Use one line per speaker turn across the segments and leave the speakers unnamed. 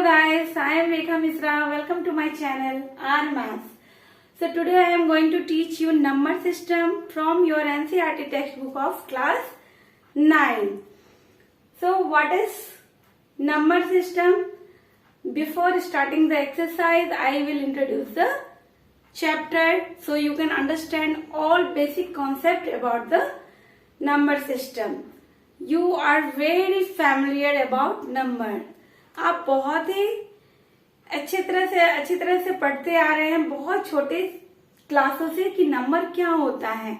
Hello guys, I am Rekha Misra. Welcome to my channel R Maths. So today I am going to teach you number system from your NCERT textbook of class 9. So what is number system? Before starting the exercise, I will introduce the chapter so you can understand all basic concept about the number system. You are very familiar about number. आप बहुत ही अच्छी तरह से पढ़ते आ रहे हैं बहुत छोटे क्लासों से कि नंबर क्या होता है।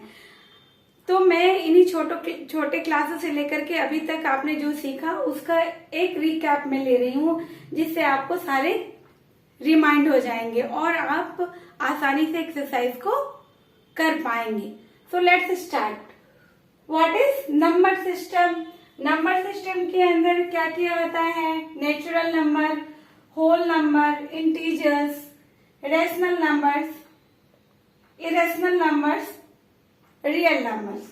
तो मैं इन्हीं छोटे क्लासों से लेकर के अभी तक आपने जो सीखा उसका एक रिकैप में ले रही हूँ, जिससे आपको सारे रिमाइंड हो जाएंगे और आप आसानी से एक्सरसाइज को कर पाएंगे। So let's start. What is number system? Number system के अंदर क्या क्या होता है? Natural number, whole number, integers, rational numbers, irrational numbers, real numbers.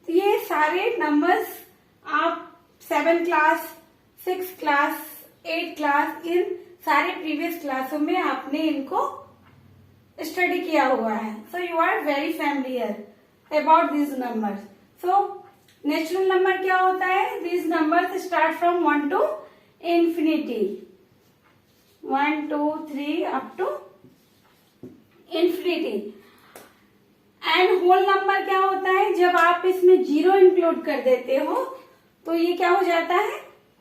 तो ये सारे नंबर्स आप 7 क्लास, 6 क्लास, 8 क्लास, इन सारे प्रीवियस क्लासों में आपने इनको स्टडी किया हुआ है। So you are very familiar about this numbers. So natural number क्या होता है? This numbers start from 1 to infinity, 1 2 3 up to infinity। And whole number क्या होता है? जब आप इसमें 0 इंक्लूड कर देते हो तो ये क्या हो जाता है?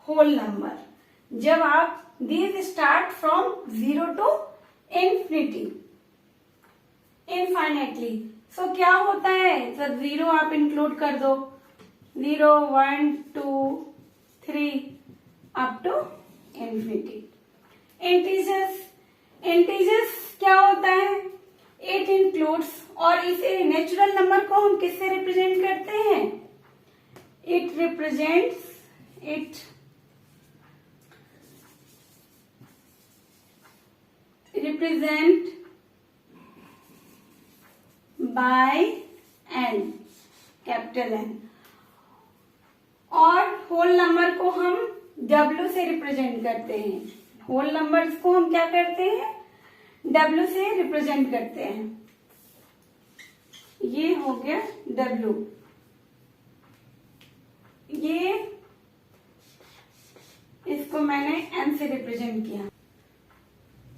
Whole number. जब आप this start from 0 to infinity, infinitely. So क्या होता है? जब 0 आप इंक्लूड कर दो, 0 1 2 3 अप टू इंफिनिटी। इंटीजर्स क्या होता है? इट इंक्लूड्स, और इसे नेचुरल नंबर को हम किससे रिप्रेजेंट करते हैं? It represent by N, capital N. और होल नंबर को हम W से रिप्रेजेंट करते हैं। होल नंबर्स को हम क्या करते हैं? W से रिप्रेजेंट करते हैं। ये हो गया W। ये इसको मैंने N से रिप्रेजेंट किया।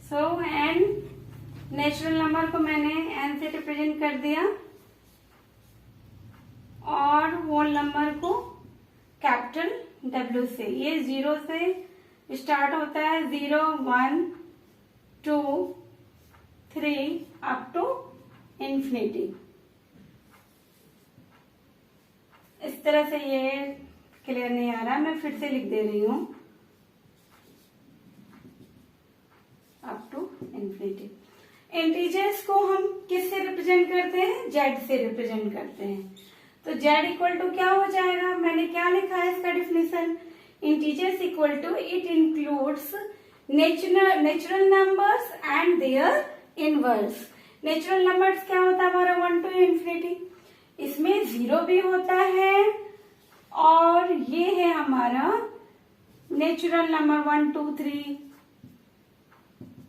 सो N, नेचुरल नंबर को मैंने N से रिप्रेजेंट कर दिया और होल नंबर को कैपिटल W से। ये 0 से स्टार्ट होता है, 0 1 2 3 अप टू इंफिनिटी। इस तरह से ये क्लियर नहीं आ रहा, मैं फिर से लिख दे रही हूं, अप टू इंफिनिटी। इंटीजर्स को हम किससे रिप्रेजेंट करते हैं? Z से रिप्रेजेंट करते हैं। तो Z इक्वल टू क्या हो जाएगा? मैंने क्या लिखा है इसका definition? Integers equal to it includes natural numbers and their inverse. Natural numbers क्या होता है हमारा? 1 to infinity। इसमें 0 भी होता है और ये है हमारा नेचुरल नंबर 1 2 3,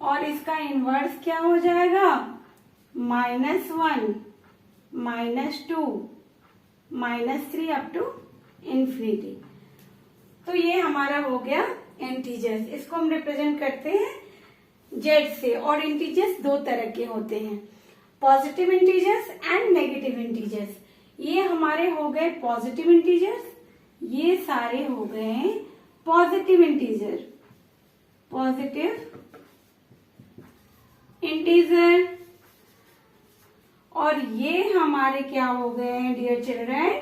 और इसका इनवर्स क्या हो जाएगा? -1 -2 -3 अप टू इंफिनिटी। तो ये हमारा हो गया इंटीजर्स। इसको हम रिप्रेजेंट करते हैं Z से। और इंटीजर्स दो तरह के होते हैं, positive integers and negative integers. ये हमारे हो गए पॉजिटिव इंटीजर्स, ये सारे हो गए पॉजिटिव इंटीजर। और ये हमारे क्या हो गए हैं डियर चिल्ड्रन?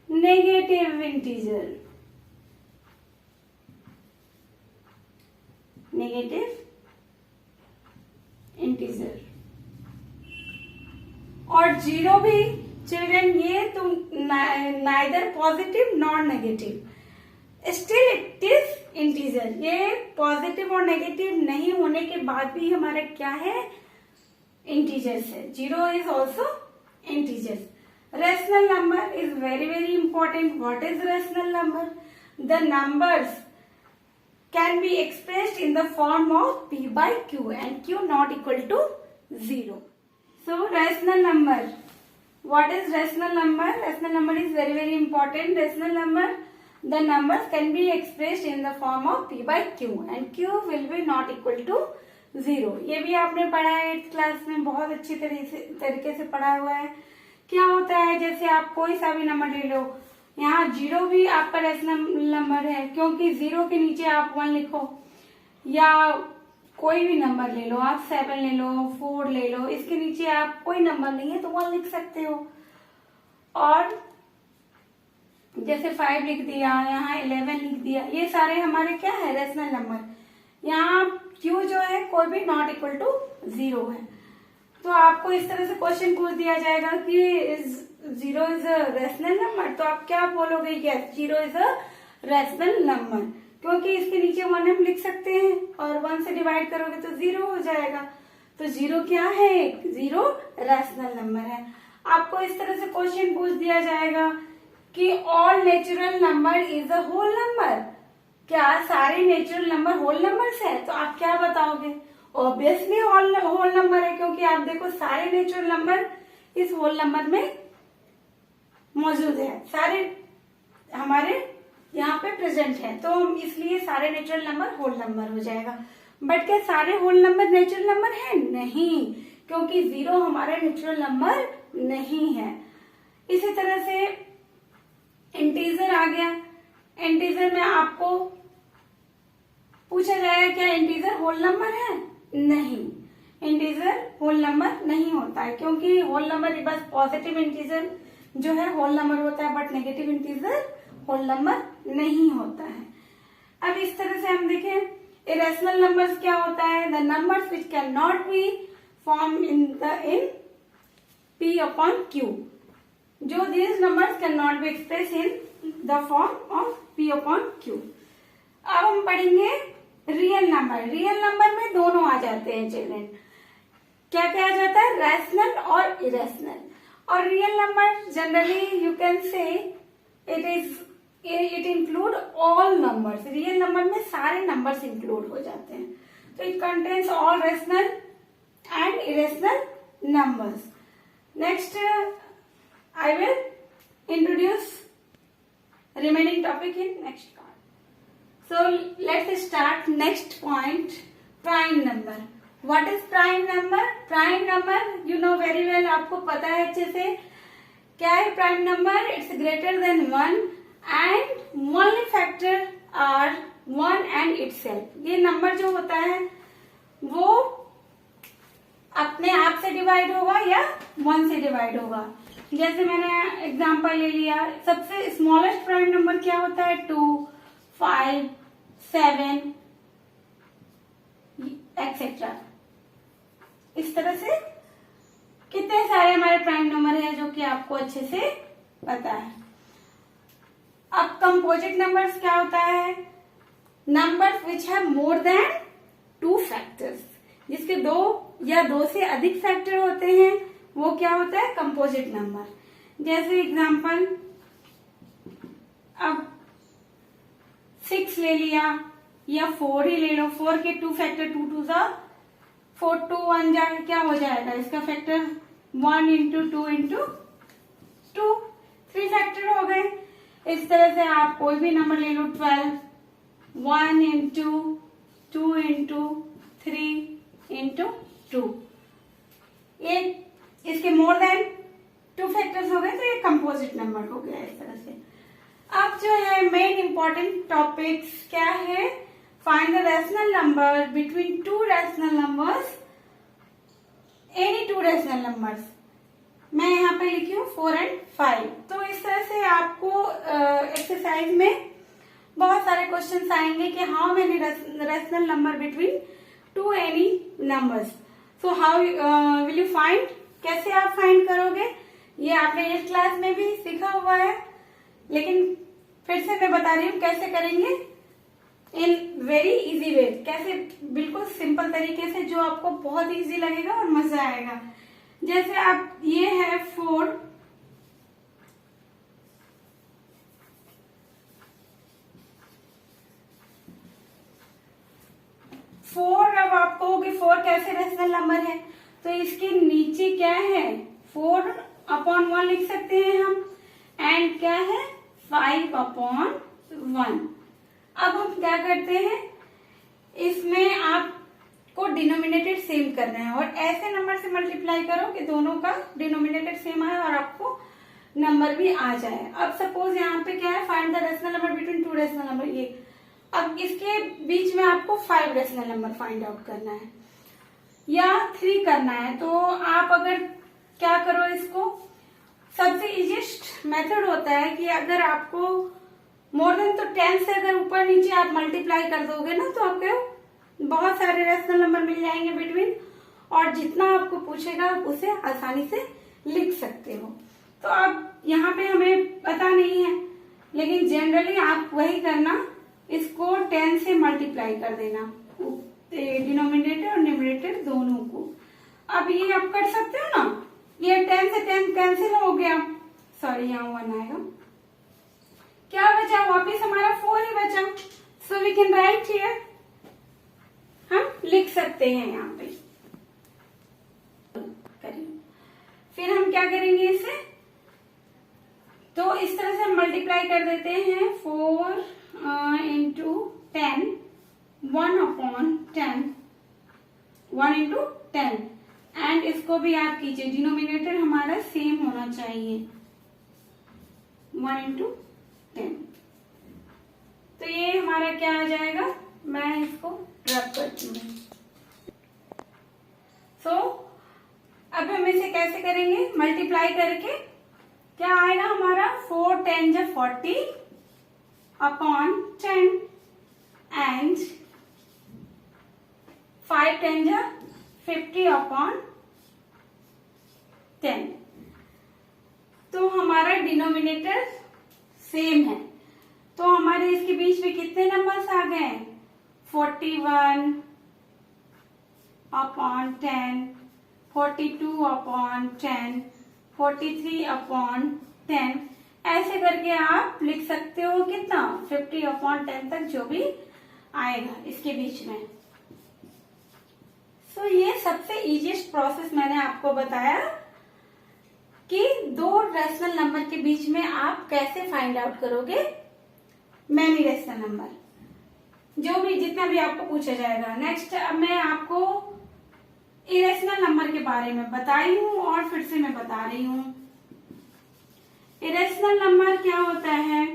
Negative integer. और 0 भी चिल्ड्रन, ये तो neither positive nor negative, still it is integer. ये पॉजिटिव और नेगेटिव नहीं होने के बाद भी हमारा क्या है? इंटीजर्स है। 0 is also integers. Rational number is very very important. What is rational number? The numbers can be expressed in the form of p by q and q not equal to 0. So rational number. What is rational number? Rational number is very very important. Rational number, the numbers can be expressed in the form of p by q and q will be not equal to 0. ये भी आपने पढ़ा है 8th class में, बहुत अच्छी तरीके से पढ़ा हुआ है. क्या होता है, जैसे आप कोई सा भी नंबर ले लो, यहाँ 0 भी आपका रेशनल नंबर है क्योंकि 0 के नीचे आप 1 लिखो, या कोई भी नंबर ले लो, आप 7 ले लो, 4 ले लो, इसके नीचे आप कोई नंबर नहीं है तो 1 लिख सकते हो. और जैसे 5 लिख दिया, यहाँ 11 लिख दिया, ये सारे हमारे क्या है, रेशनल नंबर. यहाँ q जो है कोई भी नॉट इक्वल टू 0 है. तो आपको इस तरह से क्वेश्चन पूछ दिया जाएगा कि 0 इज अ रेशनल नंबर, तो आप क्या बोलोगे, yes 0 is a rational number, क्योंकि इसके नीचे 1 हम लिख सकते हैं और 1 से डिवाइड करोगे तो 0 हो जाएगा. तो 0 क्या है, 0 रेशनल नंबर है. आपको इस तरह से क्वेश्चन पूछ दिया जाएगा कि all natural number is a whole number, क्या सारे नेचुरल नंबर होल नंबर्स है, तो आप क्या बताओगे, ऑब्वियसली होल नंबर है, क्योंकि आप देखो सारे नेचुरल नंबर इस होल नंबर में मौजूद है, सारे हमारे यहाँ पे प्रेजेंट है, तो इसलिए सारे नेचुरल नंबर होल नंबर हो जाएगा. बट क्या सारे होल नंबर नेचुरल नंबर है, नहीं, क्योंकि 0 हमारा नेचुरल नंबर नहीं है. इसी तरह से इंटीजर आ गया. इंटीजर में आपको पूछा जाएगा क्या इंटीजर होल नंबर है, नहीं, इंटीजर होल नंबर नहीं होता है, क्योंकि होल नंबर बस पॉजिटिव इंटीजर जो है होल नंबर होता है, but negative integer whole number नहीं होता है. अब इस तरह से हम देखें इरेशनल नंबर्स क्या होता है, the numbers which can not be form in p upon q, जो these numbers cannot be expressed in the form of p upon q. अब हम पढ़ेंगे रियल नंबर. रियल नंबर में दोनों आ जाते हैं चिल्ड्रेन. क्या क्या आ जाता है, रैशनल और इरेशनल. और real number generally you can say it include all numbers. Real number में सारे नंबर्स इंक्लूड हो जाते हैं. तो it contains all rational and irrational numbers. Next, I will introduce remaining topic in next part. So let's start next point, prime number. What is prime number? Prime number you know very well, आपको पता है अच्छे से. क्या है prime number? It's greater than 1 and only factor are 1 and itself. ये number जो होता है वो अपने आप से डिवाइड होगा या 1 से डिवाइड होगा. जैसे मैंने एग्जांपल ले लिया, सबसे स्मॉलेस्ट प्राइम नंबर क्या होता है, 2, 5, 7 एक्सेट्रा. इस तरह से कितने सारे हमारे प्राइम नंबर हैं जो कि आपको अच्छे से पता है. अब कंपोजिट नंबर्स क्या होता है, numbers which have more than 2 factors, जिसके 2 या 2 से अधिक फैक्टर होते हैं, वो क्या होता है, कंपोजिट नंबर. जैसे एग्जांपल, अब 6 ले लिया या 4 ही ले लो, 4 के 2 फैक्टर 2 2 जा 4, 2 1 जा, क्या हो जाएगा, इसका फैक्टर 1 इंटू 2 इंटू 2, 3 फैक्टर हो गए. इस तरह से आप कोई भी नंबर ले लो, 12, 1 इंटू 2 इंटू 3 इंटू 2, ये इसके मोर देन 2 फैक्टर्स हो गए, तो ये कंपोजिट नंबर हो गया. इस तरह से अब जो है मेन इंपॉर्टेंट टॉपिक्स क्या है, find the rational number between 2 rational numbers, any 2 rational numbers. मैं यहाँ पे लिखी हूँ 4 and 5. तो इस तरह से आपको एक्सरसाइज में बहुत सारे क्वेश्चंस आएंगे कि how many rational number between 2 any numbers. So how will you find, कैसे आप फाइंड करोगे, ये आपने इस क्लास में भी सीखा हुआ है, लेकिन फिर से मैं बता रही हूँ कैसे करेंगे इन वेरी इजी वे. कैसे, बिल्कुल सिंपल तरीके से जो आपको बहुत इजी लगेगा और मजा आएगा. जैसे आप, ये है 4, 4, अब आप कहोगे 4 कैसे रेशनल नंबर है, तो इसके नीचे क्या है 4/1 लिख सकते हैं हम, एंड क्या है 5/1। अब हम क्या करते हैं, इसमें आपको डिनोमिनेटर सेम करना है और ऐसे नंबर से मल्टीप्लाई करो कि दोनों का डिनोमिनेटर सेम आए और आपको नंबर भी आ जाए। अब सपोज यहाँ पे क्या है, find the rational number between 2 rational number, ये अब इसके बीच में आपको 5 रेशनल नंबर फाइंड आउट करना है या 3 करना है। तो आप अगर क्या करो, इसको सबसे इजीएस्ट मेथड होता है कि अगर आपको मोर देन तो 10 से अगर ऊपर नीचे आप मल्टीप्लाई कर दोगे ना, तो आपको बहुत सारे रेशनल नंबर मिल जाएंगे बिटवीन, और जितना आपको पूछेगा आप उसे आसानी से लिख सकते हो। तो अब यहाँ पे हमें पता नहीं है, लेकिन जनरली आप वही करना, इसको 10 से मल्टीप्लाई कर देना, डिनोमिनेटर और न्यूमरेटर दोनों को। अब ये आप कर सकते हो ना, ये 10 से 10 कैंसिल हो गया, सॉरी यहाँ 1 आएगा, क्या बचा वापिस हमारा 4 ही बचा। So we can write here, हम लिख सकते हैं यहाँ पे। करिए, फिर हम क्या करेंगे इसे, तो इस तरह से हम मल्टीप्लाई कर देते हैं 4 into 10, 1/10, 1 into 10, एंड इसको भी आप कीजिए, डिनोमिनेटर हमारा सेम होना चाहिए, 1 into 10। तो ये हमारा क्या आ जाएगा, मैं इसको रब करती हूँ। सो अब हम इसे कैसे करेंगे, मल्टीप्लाई करके क्या आएगा हमारा 4 10 जा 40/10 एंड 5 10 जा 50/10। तो हमारा डिनोमिनेटर सेम है, तो हमारे इसके बीच में कितने नंबर्स आ गए, 41/10, 42/10, 43/10, ऐसे करके आप लिख सकते हो कितना 50/10 तक जो भी आएगा इसके बीच में। सो ये सबसे इजीएस्ट प्रोसेस मैंने आपको बताया कि 2 रेशनल नंबर के बीच में आप कैसे फाइंड आउट करोगे मैनी रेशनल नंबर, जो भी जितना भी आपको पूछा जाएगा। नेक्स्ट अब मैं आपको इरेशनल नंबर के बारे में बताई हूँ और फिर से मैं बता रही हूँ। इरेशनल नंबर क्या होता है,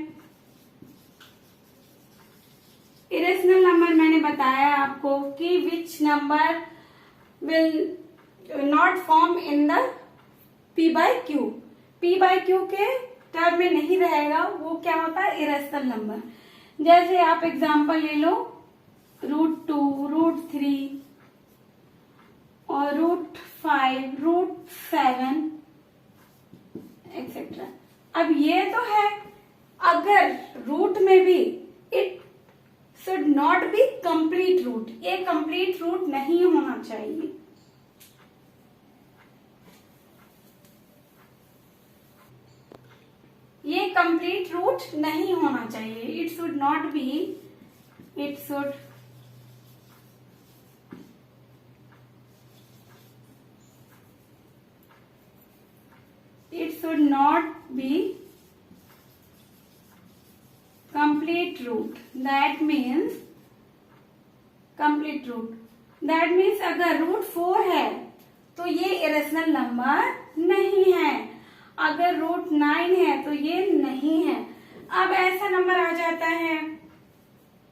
इरेशनल नंबर मैंने बताया आपको कि which number will not form in the p/q, p/q के टर्म में नहीं रहेगा, वो क्या होता है इरेशनल नंबर। जैसे आप एग्जांपल ले लो √2, √3 और √5, √7 एक्सेट्रा। अब ये तो है, अगर रूट में भी it should not be complete root, ये कंप्लीट रूट नहीं होना चाहिए। ये कंप्लीट रूट नहीं होना चाहिए, it should not be, it should not be complete root, that means complete root, that means अगर √4 है तो ये इरेशनल नंबर नहीं है, अगर √9 है तो ये नहीं है। अब ऐसा नंबर आ जाता है,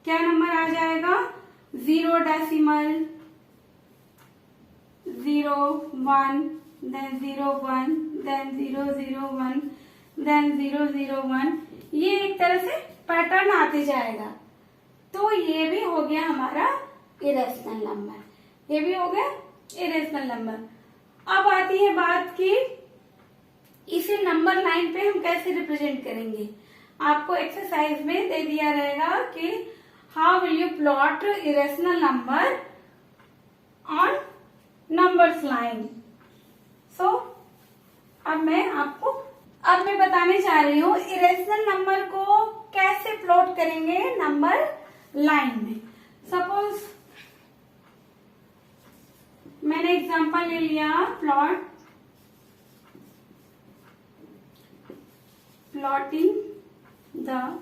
क्या नंबर आ जाएगा 0.0 1 then 0 1 then 0 0 1 then 0 0 1, ये एक तरह से पैटर्न आते जाएगा। तो ये भी हो गया हमारा इरेशनल नंबर, ये भी हो गया इरेशनल नंबर। अब आती है बात कि इसे नंबर लाइन पे हम कैसे रिप्रेजेंट करेंगे। आपको एक्सरसाइज में दे दिया रहेगा कि how will you plot irrational number on numbers line. So अब मैं बताने जा रही हूँ इरेशनल नंबर को कैसे प्लॉट करेंगे नंबर लाइन में। सपोज एग्जांपल ले लिया, plotting the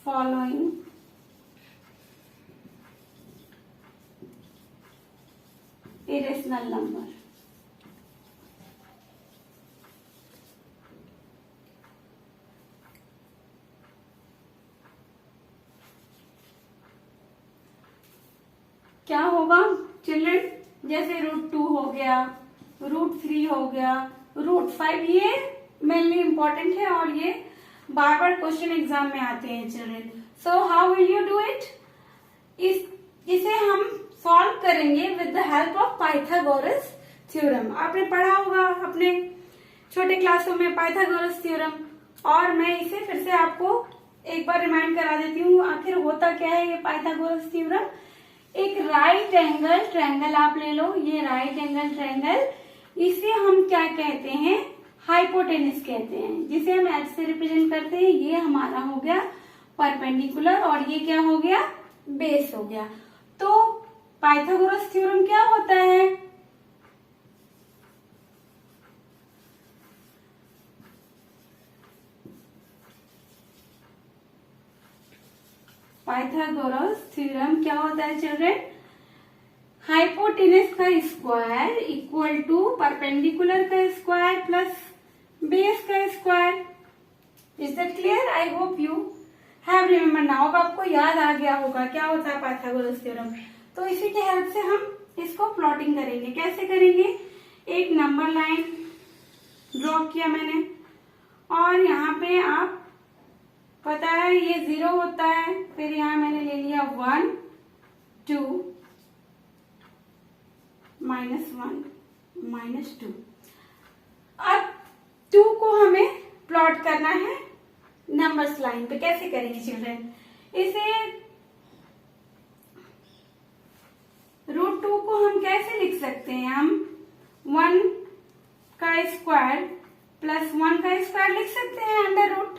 following irrational number. क्या होगा चिल्ड्रन? जैसे √2 हो गया, √3 हो गया, √5, ये मेनली इंपॉर्टेंट है और ये बार बार क्वेश्चन एग्जाम में आते हैं children. So how will you do it? इसे हम सॉल्व करेंगे with the help of Pythagoras theorem. आपने पढ़ा होगा अपने छोटे क्लासों में पाइथागोरस थ्योरम, और मैं इसे फिर से आपको एक बार रिमाइंड करा देती हूँ। आखिर होता क्या है ये पाइथागोरस थ्योरम? एक राइट एंगल ट्रायंगल आप ले लो, ये राइट एंगल ट्रायंगल, इसे हम क्या कहते हैं? हाइपोटेनस कहते हैं, जिसे हम एच से रिप्रेजेंट करते हैं। ये हमारा हो गया परपेंडिकुलर और ये क्या हो गया? बेस हो गया। तो पाइथागोरस थ्योरम क्या होता है? पाइथागोरस थ्योरम क्या होता है चिल्ड्रन? हाइपोटेनस का स्क्वायर इक्वल टू परपेंडिकुलर का स्क्वायर प्लस बेस का square. Is that clear? I hope you have remember now. अब आपको याद आ गया होगा क्या होता है पाइथागोरस थ्योरम। तो इसी के हेल्प से हम इसको प्लॉटिंग करेंगे। कैसे करेंगे? एक नंबर लाइन ड्रॉ किया मैंने, और यहाँ पे आप पता है ये 0 होता है, फिर यहाँ मैंने ले लिया 1 2 -1 -2। अब 2 को हमें प्लॉट करना है नंबर्स लाइन पे। कैसे करेंगे चिल्ड्रन? इसे √2 को हम कैसे लिख सकते हैं? हम 1 का स्क्वायर प्लस 1 का स्क्वायर लिख सकते हैं अंडर रूट।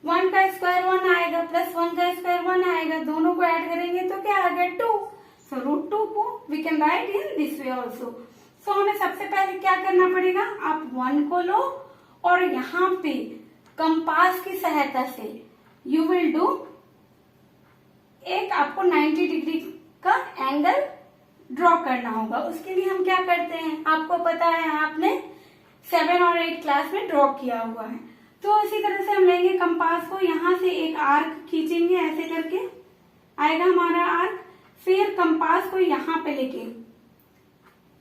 1 का स्क्वायर 1 आएगा प्लस 1 का स्क्वायर 1 आएगा, दोनों को ऐड करेंगे तो क्या आ गया? 2। सो √2 को we can write in this way also. So हमें सबसे पहले क्या करना पड़ेगा? आप 1 को लो और यहाँ पे कंपास की सहायता से यू विल डू एक आपको 90 डिग्री का एंगल ड्रॉ करना होगा। उसके लिए हम क्या करते हैं? आपको पता है, आपने 7 और 8 क्लास में ड्रॉ किया हुआ है। तो इसी तरह से हम लेंगे कंपास को, यहाँ से एक आर्क खींचेंगे, ऐसे करके आएगा हमारा आर्क। फिर कंपास को यहाँ पे लेके,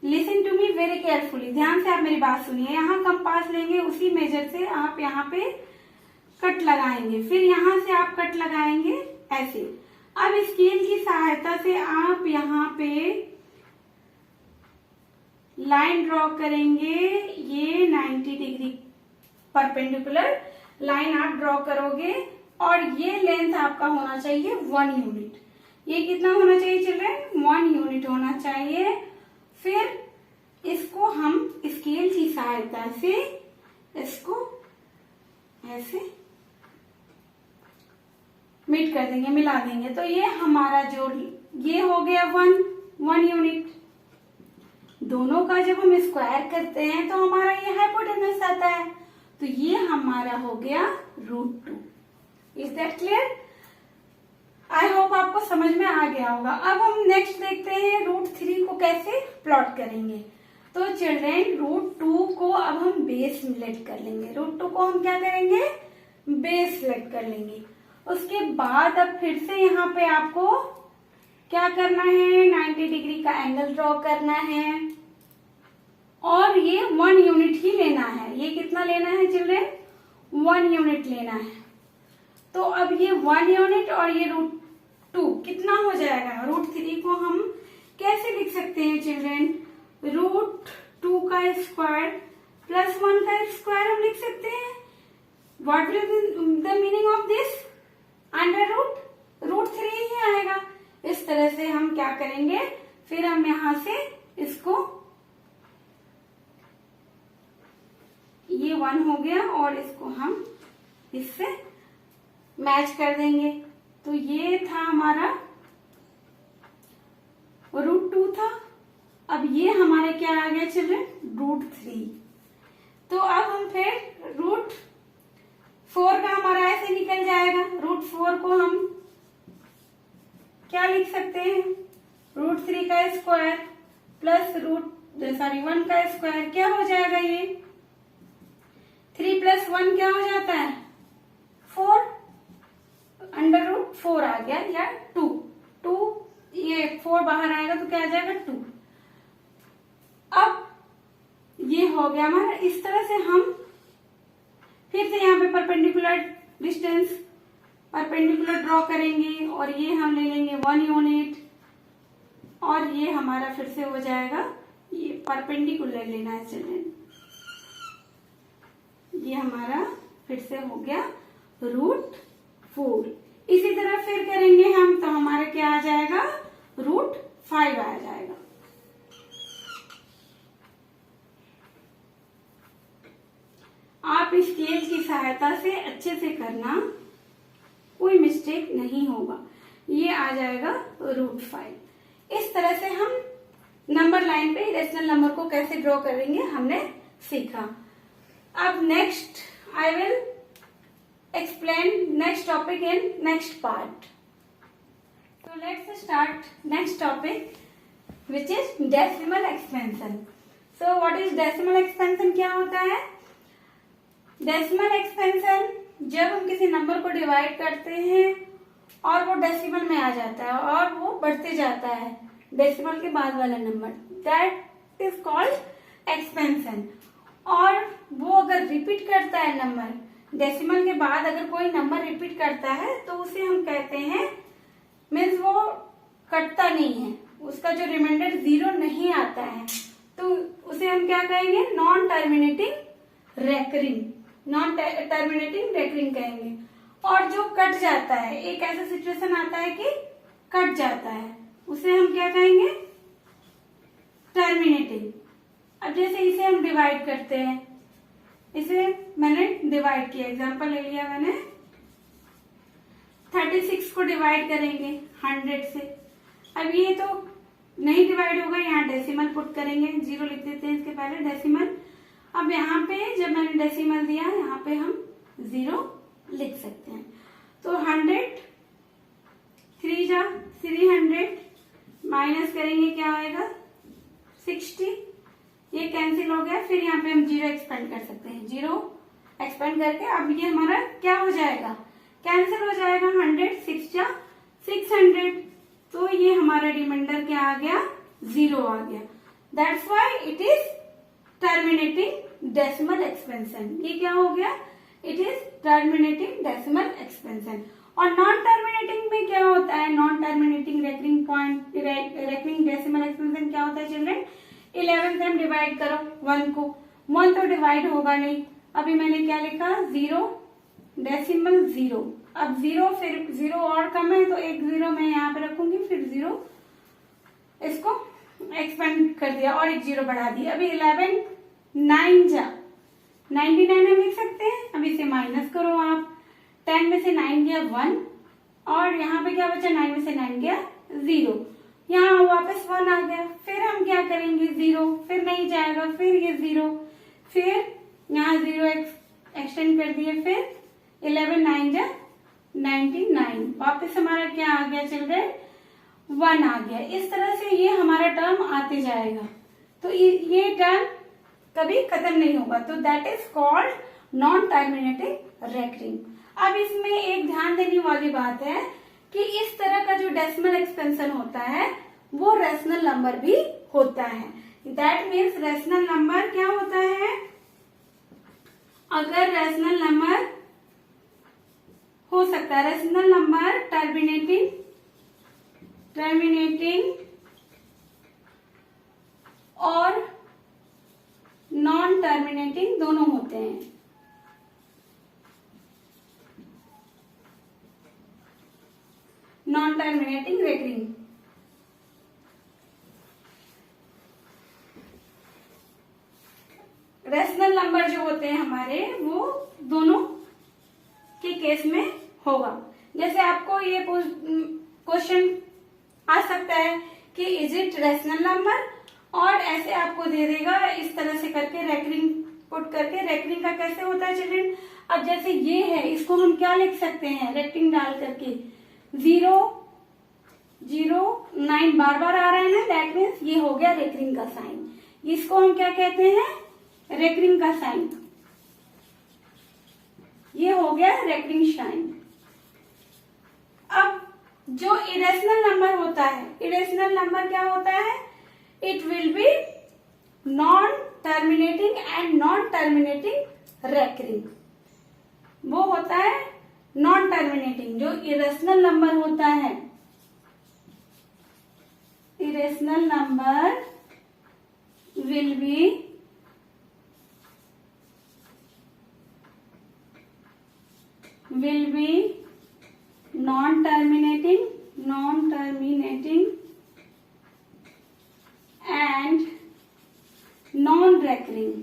listen to me very carefully, ध्यान से आप मेरी बात सुनिए। यहाँ कंपास लेंगे, उसी मेजर से आप यहाँ पे कट लगाएंगे, फिर यहाँ से आप कट लगाएंगे ऐसे। अब स्केल की सहायता से आप यहाँ पे लाइन ड्रॉ करेंगे। ये 90 डिग्री परपेंडिकुलर लाइन आप ड्रॉ करोगे, और ये लेंथ आपका होना चाहिए 1 यूनिट। ये कितना होना चाहिए चिल्ड्रन? 1 यूनिट होना चाहिए। फिर इसको हम स्केल की सहायता से इसको ऐसे मीट कर देंगे, मिला देंगे। तो ये हमारा जो ये हो गया 1 यूनिट। दोनों का जब हम स्क्वायर करते हैं तो हमारा ये हाइपोटेनस आता है, तो ये हमारा हो गया √2। Is that clear? I hope आपको समझ में आ गया होगा। अब हम नेक्स्ट देखते हैं √3 को कैसे प्लॉट करेंगे। तो चिल्ड्रन √2 को अब हम बेस सिलेक्ट कर लेंगे। √2 को हम क्या करेंगे? बेस सिलेक्ट कर लेंगे। उसके बाद अब फिर से यहाँ पे आपको क्या करना है? 90 डिग्री का एंगल ड्रॉ करना है, और ये 1 यूनिट ही लेना है। ये कितना लेना है चिल्ड्रन? 1 यूनिट लेना है। तो अब ये 1 यूनिट और ये √2 कितना हो जाएगा? √3 को हम कैसे लिख सकते हैं चिल्ड्रन? √2 का स्क्वायर प्लस 1 का स्क्वायर हम लिख सकते हैं। What will be the meaning of this? Under √3 ही आएगा। इस तरह से हम क्या करेंगे? फिर हम यहां से इसको, ये 1 हो गया और इसको हम इससे मैच कर देंगे। तो ये था हमारा √2 था। अब ये हमारे क्या आ गया चिल्ड्रन, √3। तो अब हम फिर √4 का हमारा ऐसे निकल जाएगा। √4 को हम क्या लिख सकते हैं, √3 का स्क्वायर प्लस 1 का स्क्वायर, क्या हो जाएगा ये 3 + 1 क्या हो जाता है 4, √4 आ गया या 2, ये 4 बाहर आएगा तो क्या आ जाएगा 2। अब ये हो गया हमारा। इस तरह से हम फिर से यहाँ पे परपेंडिकुलर ड्रॉ करेंगे और ये हम ले लेंगे 1 यूनिट और ये हमारा फिर से हो जाएगा, ये परपेंडिकुलर लेना है चिल्ड्रन, ये हमारा फिर से हो गया √4। इसी तरह फिर करेंगे हम तो हमारा क्या आ जाएगा √5 आ जाएगा। आप स्केल की सहायता से अच्छे से करना, कोई मिस्टेक नहीं होगा। ये आ जाएगा √5। इस तरह से हम नंबर लाइन पे रेशनल नंबर को कैसे ड्रॉ करेंगे हमने सीखा। अब next I will explain next topic in next part. So let's start next topic which is decimal expansion. So what is decimal expansion, क्या होता है डेसिमल एक्सपेंशन, जब हम किसी नंबर को डिवाइड करते हैं और वो डेसिमल में आ जाता है और वो बढ़ते जाता है डेसिमल के बाद वाला number, that is called expansion. और वो अगर रिपीट करता है नंबर डेसिमल के बाद, अगर कोई नंबर रिपीट करता है तो उसे हम कहते हैं, मीन्स वो कटता नहीं है, उसका जो रिमाइंडर 0 नहीं आता है, तो उसे हम क्या कहेंगे नॉन टर्मिनेटिंग रेकरिंग कहेंगे। और जो कट जाता है, एक ऐसा सिचुएशन आता है कि कट जाता है, उसे हम क्या कहेंगे टर्मिनेटिंग। अब जैसे इसे हम डिवाइड करते हैं, इसे मैंने डिवाइड किया, एग्जांपल ले लिया मैंने, 36 को डिवाइड करेंगे 100 से। अब ये तो नहीं डिवाइड होगा, यहाँ डेसिमल पुट करेंगे, 0 लिख देते हैं इसके पहले डेसिमल। अब यहाँ पे जब मैंने डेसिमल दिया, यहाँ पे हम 0 लिख सकते हैं। तो 100 3 जा 300 माइनस करेंगे क्या आएगा 60, ये कैंसिल हो गया। फिर यहाँ पे हम 0 एक्सपेंड कर सकते हैं, 0 एक्सपेंड करके अब ये हमारा क्या हो जाएगा कैंसिल हो जाएगा, 100 6 जा 600, तो ये हमारा रिमाइंडर क्या आ गया 0 आ गया। That's why it is terminating decimal expansion. ये क्या हो गया, it is terminating decimal expansion. और नॉन टर्मिनेटिंग में क्या होता है, non terminating recurring decimal expansion क्या होता है चिल्ड्रन, 11 से हम डिवाइड करो 1 को, 1 तो डिवाइड होगा नहीं। अभी मैंने क्या लिखा 0 डेसिमल 0, अब 0 फिर 0 और कम है तो एक 0 मैं यहाँ पे रखूंगी, फिर 0 इसको एक्सपेंड कर दिया और एक 0 बढ़ा दिया। अभी 11 9 जा 99 हम लिख सकते हैं। अब इसे माइनस करो आप, 10 में से 9 गया 1 और यहाँ पे क्या बचा 9 में से 9 गया 0, यहाँ वापस 1 आ गया। फिर हम क्या करेंगे 0, फिर नहीं जाएगा, फिर ये 0, फिर यहाँ 0 एक्सटेंड कर दिए, फिर 11 9 जा 99, वापस हमारा क्या आ गया चिल्ड्रन 1 आ गया। इस तरह से ये हमारा टर्म आते जाएगा, तो ये टर्म कभी खत्म नहीं होगा, तो that is called non terminating recurring. अब इसमें एक ध्यान देने वाली बात है कि इस तरह का जो डेसिमल एक्सपेंशन होता है वो रेशनल नंबर भी होता है। दैट मीन्स रेशनल नंबर क्या होता है, अगर रेशनल नंबर हो सकता है, रेशनल नंबर टर्मिनेटिंग और नॉन टर्मिनेटिंग दोनों होते हैं। Non terminating recurring, rational number जो होते हैं हमारे वो दोनों के केस में होगा। जैसे आपको ये क्वेश्चन आ सकता है कि इज इट रेशनल नंबर और ऐसे आपको दे देगा इस तरह से करके रेकरिंग पुट करके। रेकरिंग का कैसे होता है चिल्ड्रन, अब जैसे ये है इसको हम क्या लिख सकते हैं रेकरिंग डाल करके 0 0 9 बार बार आ रहा है ना, दैट मीन्स ये हो गया रेकरिंग का साइन। इसको हम क्या कहते हैं रेकरिंग का साइन, ये हो गया रेकरिंग साइन। अब जो इरेशनल नंबर होता है, इरेशनल नंबर क्या होता है, it will be non terminating and non terminating recurring. वो होता है नॉन टर्मिनेटिंग। जो इरेशनल नंबर होता है, irrational number will be non-terminating and non-recurring।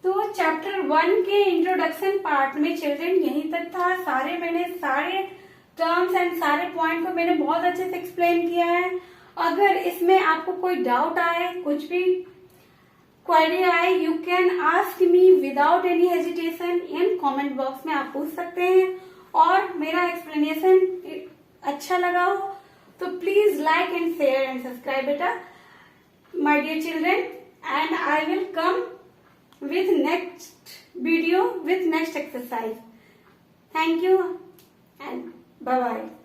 तो चैप्टर 1 के इंट्रोडक्शन पार्ट में चिल्ड्रन यहीं तक था। सारे टर्म्स एंड सारे पॉइंट को मैंने बहुत अच्छे से एक्सप्लेन किया है। अगर इसमें आपको कोई डाउट आए, कुछ भी क्वेरी आए, you can ask me without any hesitation in comment box में आप पूछ सकते हैं। और मेरा एक्सप्लेनेशन अच्छा लगा हो तो please like and share and subscribe बेटा my dear children, and I will come with next video with next exercise. Thank you and bye bye.